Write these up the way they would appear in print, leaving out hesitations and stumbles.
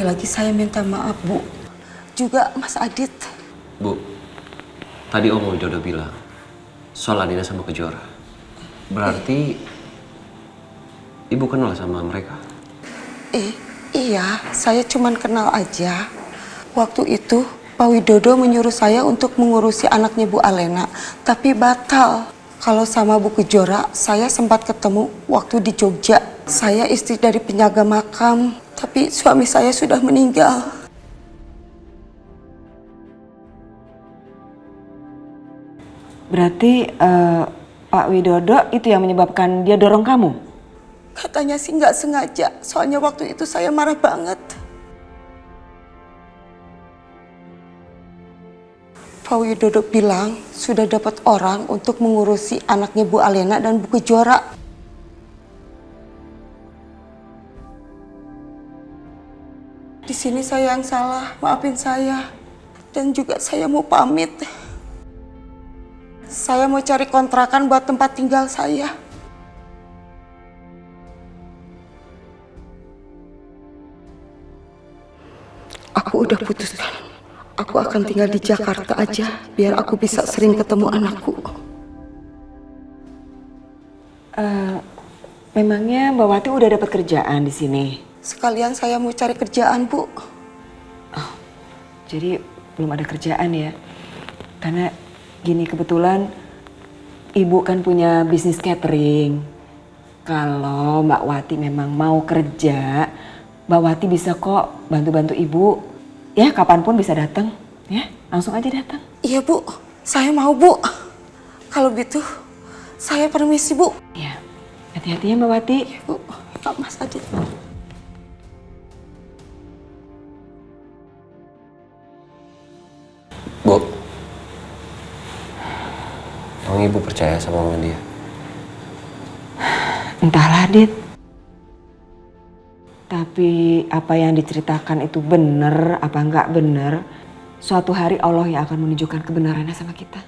Sekali lagi saya minta maaf, Bu. Juga Mas Adit. Bu, tadi Om Widodo bilang soal Adina sama Kejora. Berarti Ibu kenal sama mereka? Iya, saya cuman kenal aja. Waktu itu Pak Widodo menyuruh saya untuk mengurusi anaknya Bu Alena, tapi batal. Kalau sama Bu Kejora, saya sempat ketemu waktu di Jogja. Saya istri dari penjaga makam, tapi suami saya sudah meninggal. Berarti Pak Widodo itu yang menyebabkan dia dorong kamu? Katanya sih nggak sengaja, soalnya waktu itu saya marah banget. Pak Widodo bilang sudah dapat orang untuk mengurusi anaknya Bu Alena dan Bu Kejora. Di sini saya yang salah, maafin saya. Dan juga saya mau pamit. Saya mau cari kontrakan buat tempat tinggal saya. Aku udah putuskan. Aku akan tinggal di Jakarta aja, biar aku bisa sering ketemu anakku. Memangnya Mbak Wati udah dapat kerjaan di sini? Sekalian saya mau cari kerjaan, Bu. Oh, jadi belum ada kerjaan ya? Karena gini, kebetulan Ibu kan punya bisnis catering. Kalau Mbak Wati memang mau kerja, Mbak Wati bisa kok bantu-bantu Ibu. Ya, kapanpun bisa datang. Ya, langsung aja datang. Iya, Bu. Saya mau, Bu. Kalau gitu, saya permisi, Bu. Iya. Hati-hati ya Mbak Wati. Iya, Bu. Pak Mas Adit. Bu, emang Ibu percaya sama omongan dia? Entahlah, Dit. Tapi apa yang diceritakan itu benar apa enggak benar, suatu hari Allah yang akan menunjukkan kebenarannya sama kita.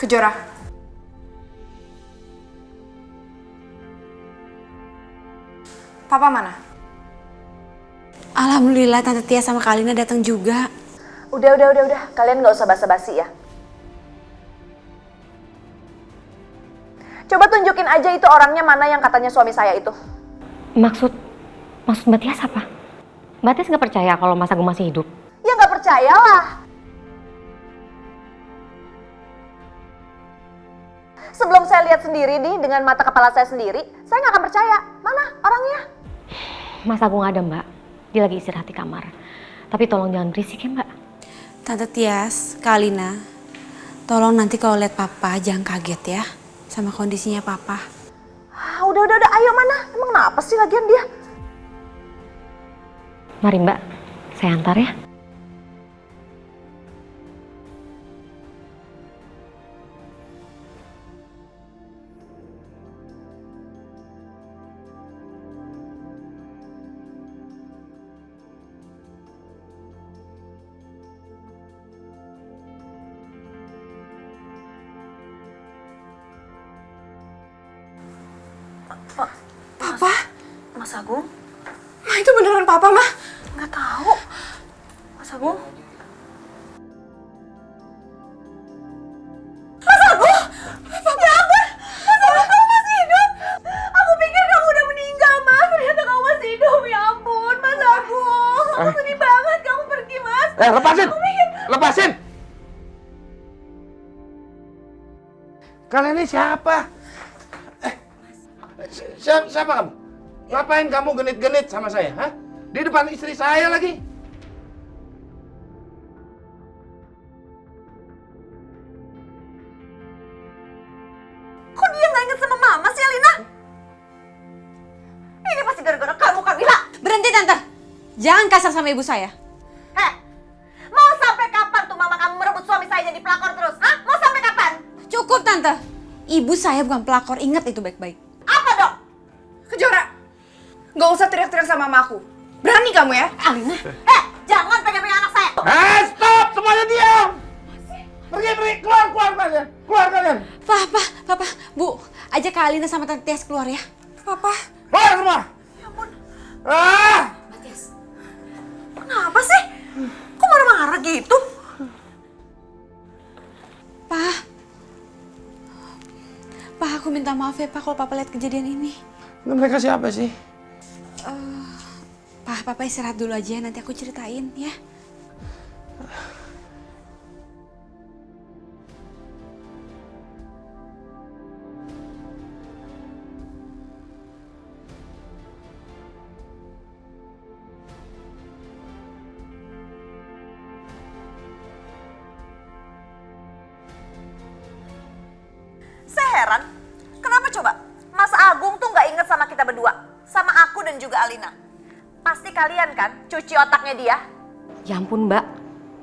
Kejora. Papa mana? Alhamdulillah Tante Tia sama Kalina datang juga. Udah. Kalian nggak usah basa-basi ya. Coba tunjukin aja itu orangnya mana yang katanya suami saya itu. Maksud Mbak Tias apa? Mbak Tias nggak percaya kalau Mas Agung masih hidup? Ya nggak percayalah. Sebelum saya lihat sendiri nih dengan mata kepala saya sendiri, saya nggak akan percaya. Mana orangnya? Mas Agung ada Mbak, dia lagi istirahat di kamar. Tapi tolong jangan berisik ya Mbak. Tante Tias, Kalina, tolong nanti kalau lihat Papa jangan kaget ya sama kondisinya Papa. Ah, udah, ayo mana? Emang kenapa sih lagian dia? Mari Mbak, saya antar ya. Papa? Mas Agung? Ma, itu beneran Papa, Ma? Nggak tahu. Mas Agung? Mas Agung! Ya ampun! Mas Agung, kamu masih hidup? Aku pikir kamu udah meninggal, Mas. Ternyata kamu masih hidup. Ya ampun, Mas Agung. Aku sedih banget kamu pergi, Mas. Lepasin! Lepasin! Kalian ini siapa? Siapa kamu? Ngapain kamu genit-genit sama saya? Hah? Di depan istri saya lagi? Kok dia nggak inget sama Mama sih, Alina? Ini pasti gara-gara kamu, Kamila. Berhenti Tante, jangan kasar sama ibu saya. Heh, mau sampai kapan tuh Mama kamu merebut suami saya jadi pelakor terus? Hah? Mau sampai kapan? Cukup Tante, ibu saya bukan pelakor, ingat itu baik-baik. Apa dong? Kejora, nggak usah teriak-teriak sama mamaku. Berani kamu ya? Alina, Jangan pegang-pegang anak saya. Stop! Semuanya diam! Pergi, keluar kalian! Keluar kalian! Papa, Bu, ajak Kak Alina sama Tante Tias keluar ya. Papa. Keluar semua! Ya ampun. Tias. Kenapa sih? Kok marah-marah gitu? Pak, aku minta maaf ya Pak kalau Papa lihat kejadian ini. Mereka siapa sih? Pak, Papa istirahat dulu aja, nanti aku ceritain ya. Saya heran, kenapa coba Mas Agung tuh nggak inget sama kita berdua, sama aku dan juga Alina. Pasti kalian kan cuci otaknya dia. Ya ampun Mbak,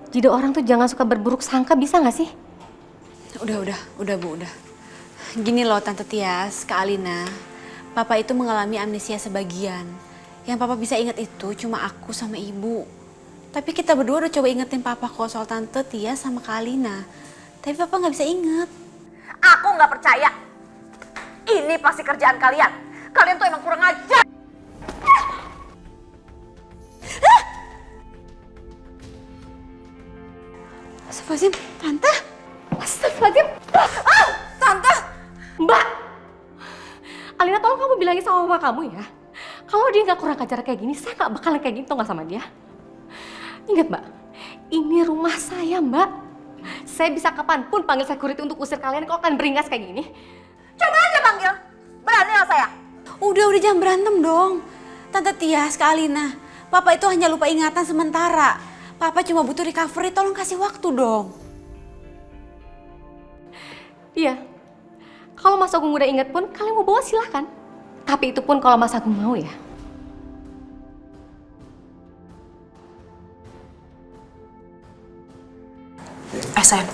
jadi orang tuh jangan suka berburuk sangka, bisa nggak sih? Udah Bu, udah. Gini loh Tante Tias, Kak Alina, Papa itu mengalami amnesia sebagian. Yang Papa bisa ingat itu cuma aku sama Ibu. Tapi kita berdua udah coba ingetin Papa kok soal Tante Tias sama Kak Alina. Tapi Papa nggak bisa inget. Aku nggak percaya. Ini pasti kerjaan kalian. Kalian tuh emang kurang ajar. Astagfirullahaladzim, Tante. Astagfirullahaladzim. Tante. Mbak, Alina tolong kamu bilangin sama mama kamu ya. Kalau dia nggak kurang ajar kayak gini, saya nggak bakalan kayak gini tuh nggak sama dia. Ingat Mbak, ini rumah saya Mbak. Saya bisa kapanpun panggil security untuk usir kalian kalau kalian beringas kayak gini. Coba aja panggil. Berani lah saya. Udah jangan berantem dong. Tante Tias, Kak Alina, Papa itu hanya lupa ingatan sementara. Papa cuma butuh recovery, tolong kasih waktu dong. Iya, kalau Mas Agung udah inget pun, kalian mau bawa silahkan. Tapi itu pun kalau Mas Agung mau ya. Sayang.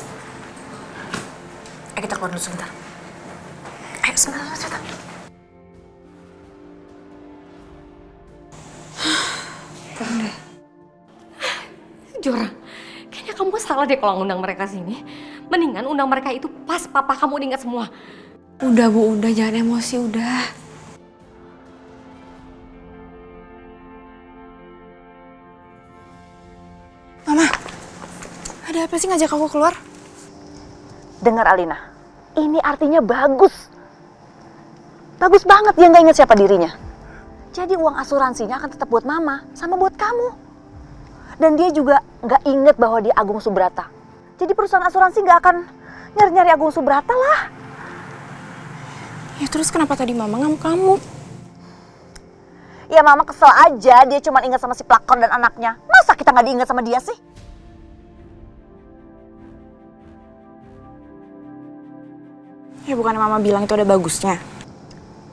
Kita keluar dulu sebentar. Ayo sebentar. Jora, kayaknya kamu salah deh kalau ngundang mereka sini. Mendingan undang mereka itu pas papa kamu diingat semua. Udah Bu, udah jangan emosi, udah. Mama, ada apa sih ngajak aku keluar? Dengar Alina, ini artinya bagus. Bagus banget dia nggak inget siapa dirinya. Jadi uang asuransinya akan tetap buat mama sama buat kamu. Dan dia juga nggak inget bahwa dia Agung Subrata. Jadi perusahaan asuransi nggak akan nyari-nyari Agung Subrata lah. Ya terus kenapa tadi Mama ngamuk kamu? Ya mama kesel aja dia cuma inget sama si pelakor dan anaknya. Masa kita nggak diingat sama dia sih? Ya bukan Mama bilang itu ada bagusnya.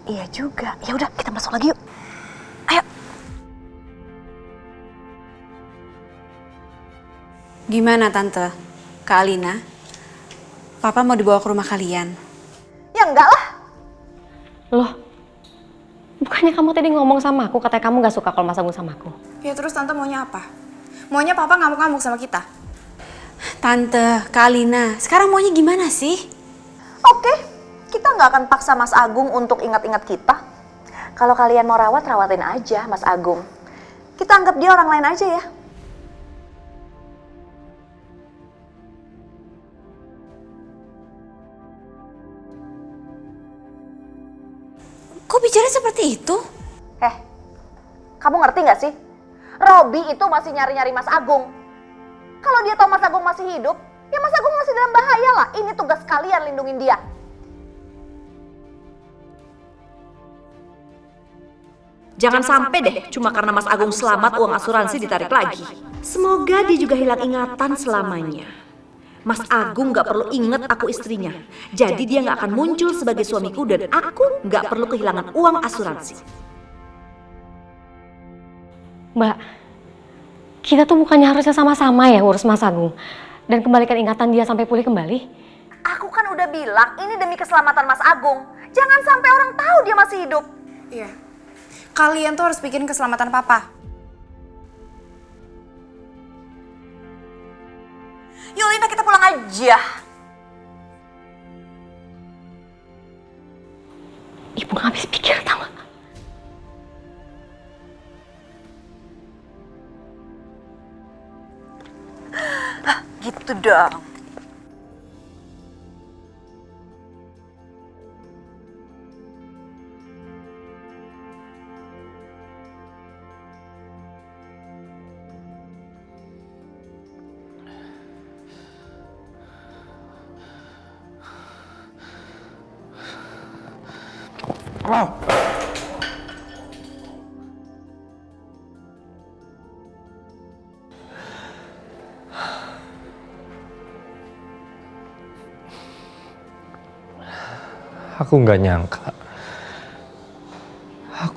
Iya juga. Ya udah kita masuk lagi yuk. Ayo. Gimana Tante? Kak Alina? Papa mau dibawa ke rumah kalian? Ya enggak lah. Loh, bukannya kamu tadi ngomong sama aku, katanya kamu gak suka kalau Mas Agung sama aku. Ya terus Tante maunya apa? Maunya Papa ngamuk-ngamuk sama kita? Tante, Kak Alina, sekarang maunya gimana sih? Oke, kita nggak akan paksa Mas Agung untuk ingat-ingat kita. Kalau kalian mau rawat, rawatin aja Mas Agung. Kita anggap dia orang lain aja ya. Kok bicara seperti itu? Kamu ngerti nggak sih? Robi itu masih nyari-nyari Mas Agung. Kalau dia tahu Mas Agung masih hidup, ya Mas Agung masih dalam bahaya lah. Ini tugas kalian lindungin dia. Jangan sampai deh cuma karena Mas Agung selamat uang asuransi ditarik lagi. Semoga dia juga hilang ingatan selamanya. Mas Agung gak perlu inget aku istrinya. Jadi dia gak akan muncul sebagai suamiku dan aku gak perlu kehilangan uang asuransi. Mbak, kita tuh bukannya harusnya sama-sama ya urus Mas Agung dan kembalikan ingatan dia sampai pulih kembali? Aku kan udah bilang ini demi keselamatan Mas Agung. Jangan sampai orang tahu dia masih hidup. Iya. Kalian tuh harus pikirin keselamatan Papa. Yuk Lina, kita pulang aja. Ibu gak habis pikir tau gak? Gitu dong. Wow. Aku nggak nyangka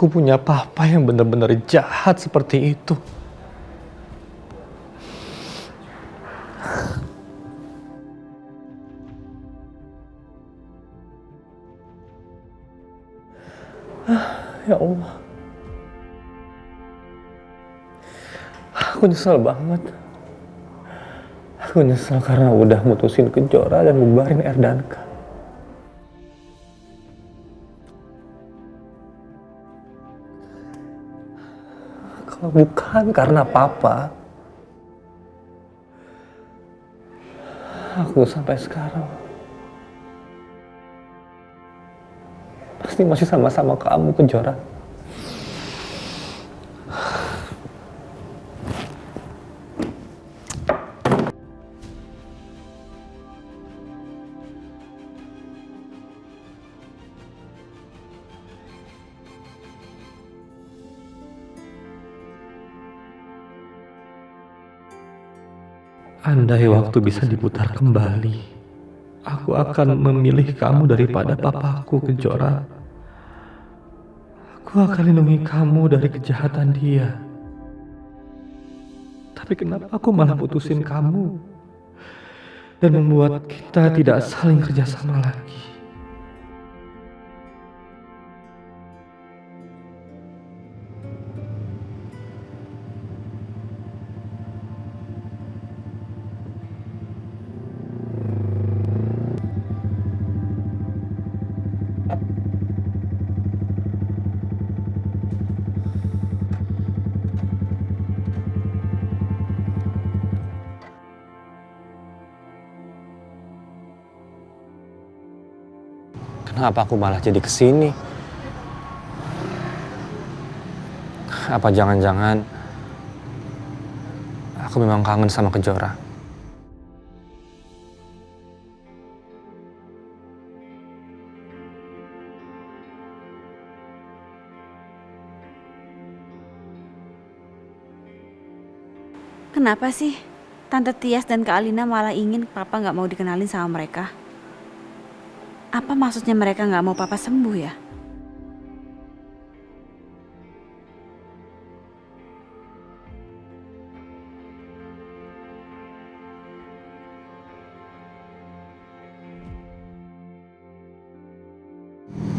aku punya papa yang benar-benar jahat seperti itu. Ya Allah, aku nyesel banget. Aku nyesel karena udah mutusin Kejora dan bubarin Erdanka. Kalau bukan karena papa, aku sampai sekarang pasti masih sama-sama kamu, Kejora. Andai waktu bisa diputar kembali, aku akan memilih kamu daripada papaku, Kejora. Aku akan lindungi kamu dari kejahatan dia. Tapi kenapa aku malah putusin kamu dan membuat kita tidak saling kerjasama lagi? Kenapa aku malah jadi kesini? Apa jangan-jangan aku memang kangen sama Kejora? Kenapa sih Tante Tias dan Kak Alina malah ingin Papa nggak mau dikenalin sama mereka? Apa maksudnya mereka nggak mau Papa sembuh ya?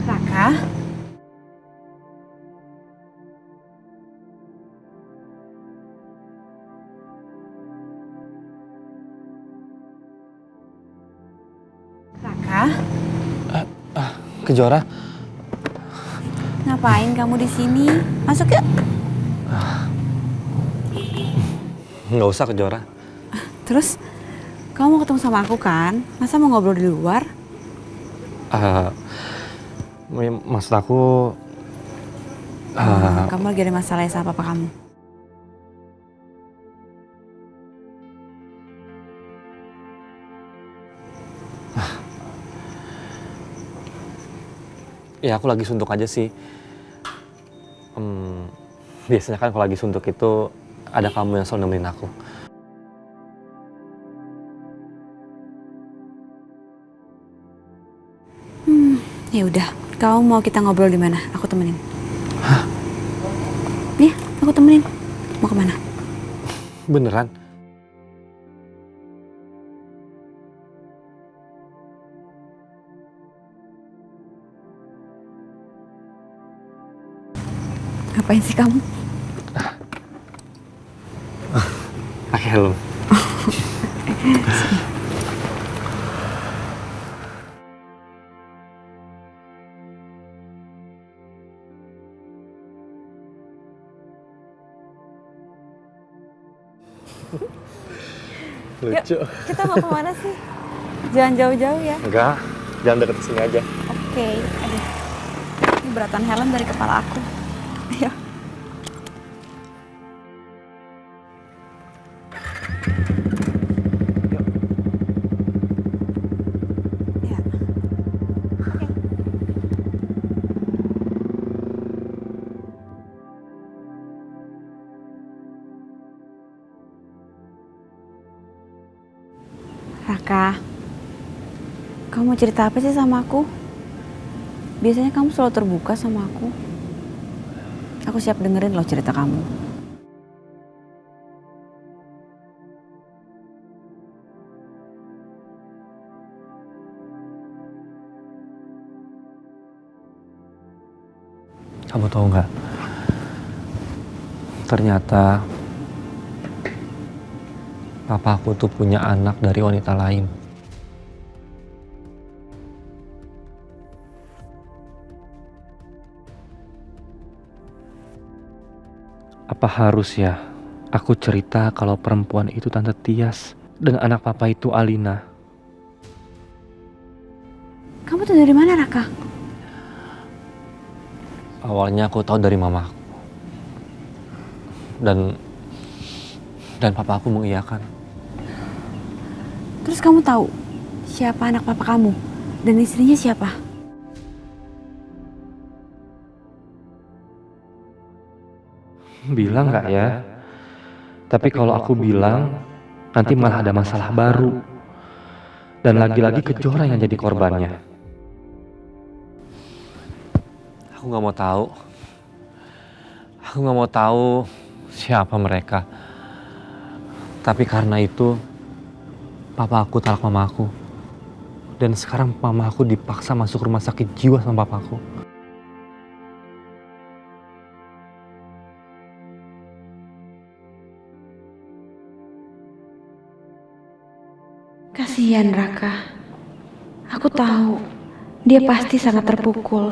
Raka? Raka? Kejora? Ngapain kamu di sini? Masuk yuk. Nggak usah, Kejora. Terus kamu mau ketemu sama aku kan? Masa mau ngobrol di luar? Maksud aku... Kamu lagi ada masalah sama papa kamu? Ya aku lagi suntuk aja sih. Biasanya kan kalau lagi suntuk itu ada kamu yang selalu nemenin aku. Ya udah, kamu mau kita ngobrol di mana? Aku temenin. Hah? Iya, aku temenin. Mau kemana? Beneran? Ngapain sih kamu? Pakai helm. Lucu. Kita mau kemana sih? Jangan jauh-jauh ya. Enggak, jangan deket sini aja. Oke, aduh. Ini beratan helm dari kepala aku. Ayo. Ya. Oke. Raka, kamu mau cerita apa sih sama aku? Biasanya kamu selalu terbuka sama aku. Aku siap dengerin loh cerita kamu. Kamu tahu nggak? Ternyata papa aku tuh punya anak dari wanita lain. Apa harus ya aku cerita kalau perempuan itu Tante Tias dan anak papa itu Alina? Kamu tuh dari mana, Raka? Awalnya aku tahu dari mamaku. Dan papa aku mengiyakan. Terus kamu tahu siapa anak papa kamu dan istrinya siapa? Bilang nggak ya? Tapi kalau aku bilang, nanti malah ada masalah baru. Dan lagi-lagi Kejora yang jadi korbannya. Aku nggak mau tahu. Aku nggak mau tahu siapa mereka. Tapi karena itu, papa aku talak mama aku. Dan sekarang mama aku dipaksa masuk rumah sakit jiwa sama papa aku. Kasihan Raka. Aku tahu dia pasti sangat terpukul.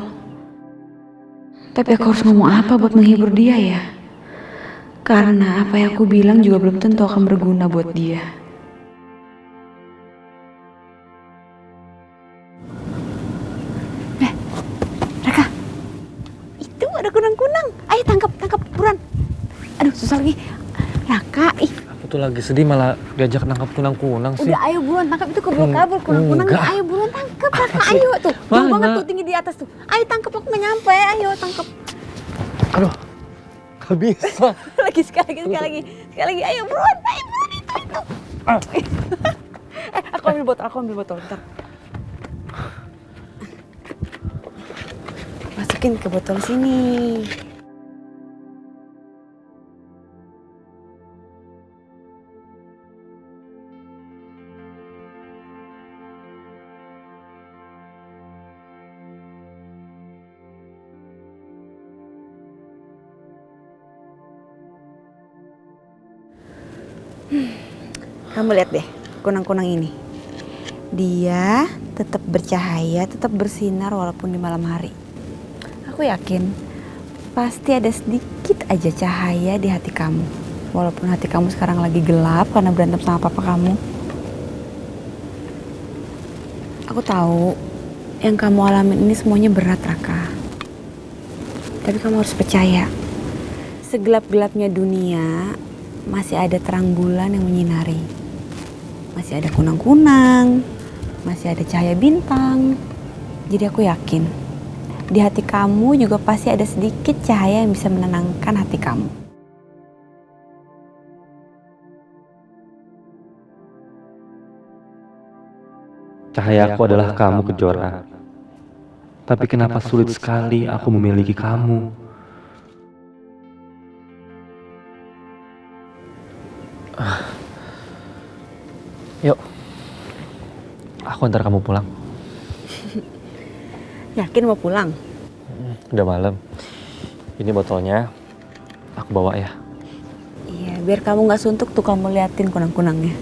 Tapi aku harus ngomong apa buat menghibur dia ya? Karena apa yang aku bilang juga belum tentu akan berguna buat dia. Raka, itu ada kunang-kunang. Ayo tangkap buruan. Aduh, susah lagi. Raka, Aku tuh lagi sedih malah diajak nangkap kunang-kunang sih. udah ayo buruan tangkap itu kabur kunang-kunangnya. Ayo buruan tangkap Raka, ayo tuh. Jauh banget tuh tinggi di atas tuh. Ayo tangkap, aku nggak nyampe. Ayo tangkap. Aduh, gak bisa. Sekali lagi. Ayo buruan itu. Aku ambil botol, bentar. Masukin ke botol sini. Kamu lihat deh, kunang-kunang ini. Dia tetap bercahaya, tetap bersinar walaupun di malam hari. Aku yakin pasti ada sedikit aja cahaya di hati kamu. Walaupun hati kamu sekarang lagi gelap karena berantem sama papa kamu. Aku tahu yang kamu alamin ini semuanya berat, Raka. Tapi kamu harus percaya, segelap-gelapnya dunia masih ada terang bulan yang menyinari. Masih ada kunang-kunang, masih ada cahaya bintang. Jadi aku yakin, di hati kamu juga pasti ada sedikit cahaya yang bisa menenangkan hati kamu. Cahaya aku adalah kamu, Kejora. Tapi kenapa sulit sekali aku memiliki kamu? Yuk, aku antar kamu pulang. Yakin mau pulang? Udah malam. Ini botolnya, aku bawa ya. Iya, biar kamu gak suntuk tuh kamu liatin kunang-kunangnya.